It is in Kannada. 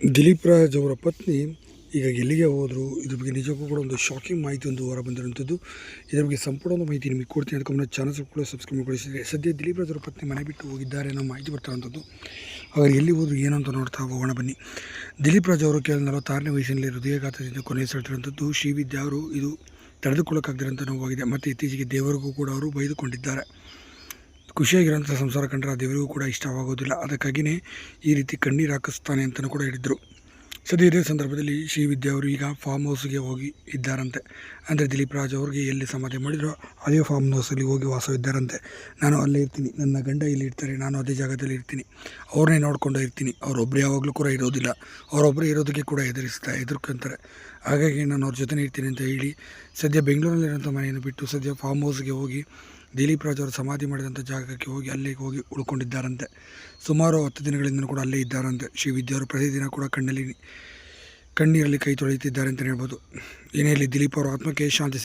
ದಿಲೀಪ್ ರಾಜ್ ಅವರ ಪತ್ನಿ ಈಗ ಎಲ್ಲಿಗೆ ಹೋದರು, ಇದ್ರ ಬಗ್ಗೆ ನಿಜಕ್ಕೂ ಕೂಡ ಒಂದು ಶಾಕಿಂಗ್ ಮಾಹಿತಿ ಒಂದು ಹೊರ ಬಂದಿರುವಂಥದ್ದು. ಇದ್ರ ಬಗ್ಗೆ ಸಂಪೂರ್ಣ ಮಾಹಿತಿ ನಿಮಗೆ ಕೊಡ್ತೀನಿ. ಅದಕ್ಕೆ ಚಾನಲ್ ಕೂಡ ಸಬ್ಸ್ಕ್ರೈಬ್ ಮಾಡಿಸಿದರೆ ಸದ್ಯ ದಿಲೀಪ್ ರಾಜ್ ಅವರ ಪತ್ನಿ ಮನೆ ಬಿಟ್ಟು ಹೋಗಿದ್ದಾರೆ ಅನ್ನೋ ಮಾಹಿತಿ ಬರ್ತಾರಂಥದ್ದು. ಅವರು ಎಲ್ಲಿ ಹೋದ್ರು ಏನು ಅಂತ ನೋಡ್ತಾ ಹೋಗೋಣ ಬನ್ನಿ. ದಿಲೀಪ್ ರಾಜ್ ಅವರು ಕೇವಲ 46ನೇ ವಯಸ್ಸಿನಲ್ಲಿ ಹೃದಯಾಘಾತದಿಂದ ಕೊನೆಯುಸಿರೆಳೆದಿರುವಂಥದ್ದು. ಶ್ರೀವಿದ್ಯಾ ಅವರು ಇದು ತಡೆದುಕೊಳ್ಳೋಕ್ಕಾಗದಿರೋಂಥ ನೋವಾಗಿದೆ. ಮತ್ತು ಇತ್ತೀಚೆಗೆ ದೇವರಿಗೂ ಕೂಡ ಅವರು ಬೈದುಕೊಂಡಿದ್ದಾರೆ. ಖುಷಿಯಾಗಿರೋಂಥ ಸಂಸಾರ ಕಂಡ್ರೆ ಆ ದೇವರಿಗೂ ಕೂಡ ಇಷ್ಟವಾಗೋದಿಲ್ಲ, ಅದಕ್ಕಾಗಿಯೇ ಈ ರೀತಿ ಕಣ್ಣೀರು ಹಾಕಿಸ್ತಾನೆ ಅಂತಲೂ ಕೂಡ ಹೇಳಿದರು. ಸದ್ಯ ಇದೇ ಸಂದರ್ಭದಲ್ಲಿ ಶ್ರೀವಿದ್ಯಾ ಅವರು ಈಗ ಫಾರ್ಮ್ ಹೌಸ್ಗೆ ಹೋಗಿ ಇದ್ದಾರಂತೆ. ಅಂದರೆ ದಿಲೀಪ್ ರಾಜ್ ಅವ್ರಿಗೆ ಎಲ್ಲಿ ಸಮಾಧಿ ಮಾಡಿದ್ರು ಅದೇ ಫಾರ್ಮ್ ಹೌಸಲ್ಲಿ ಹೋಗಿ ವಾಸವಿದ್ದಾರಂತೆ. ನಾನು ಅಲ್ಲೇ ಇರ್ತೀನಿ, ನನ್ನ ಗಂಡ ಇಲ್ಲಿ ಇರ್ತಾರೆ, ನಾನು ಅದೇ ಜಾಗದಲ್ಲಿ ಇರ್ತೀನಿ, ಅವ್ರನ್ನೇ ನೋಡ್ಕೊಂಡು ಇರ್ತೀನಿ, ಅವರೊಬ್ಬರು ಯಾವಾಗಲೂ ಕೂಡ ಇರೋದಿಲ್ಲ, ಅವರೊಬ್ಬರು ಇರೋದಕ್ಕೆ ಕೂಡ ಹೆದರ್ಕೊಂತಾರೆ. ಹಾಗಾಗಿ ನಾನು ಅವ್ರ ಜೊತೆ ಇರ್ತೀನಿ ಅಂತ ಹೇಳಿ ಸದ್ಯ ಬೆಂಗಳೂರಲ್ಲಿರೋಂಥ ಮನೆಯನ್ನು ಬಿಟ್ಟು ಸದ್ಯ ಫಾರ್ಮ್ ಹೌಸ್ಗೆ ಹೋಗಿ ದಿಲೀಪ್ ರಾಜ್ ಅವರು ಸಮಾಧಿ ಮಾಡಿದಂಥ ಜಾಗಕ್ಕೆ ಹೋಗಿ ಅಲ್ಲಿಗೆ ಹೋಗಿ ಉಳ್ಕೊಂಡಿದ್ದಾರಂತೆ. ಸುಮಾರು 10 ದಿನಗಳಿಂದ ಕೂಡ ಅಲ್ಲೇ ಇದ್ದಾರಂತೆ. ಶ್ರೀವಿದ್ಯಾ ಅವರು ಪ್ರತಿದಿನ ಕೂಡ ಕಣ್ಣೀರಲ್ಲಿ ಕೈ ತೊಳೆಯುತ್ತಿದ್ದಾರೆ ಅಂತಲೇ ಹೇಳ್ಬೋದು. ಏನೇ ಇಲ್ಲಿ ದಿಲೀಪ್ ಅವರ ಆತ್ಮಕ್ಕೆ ಶಾಂತಿ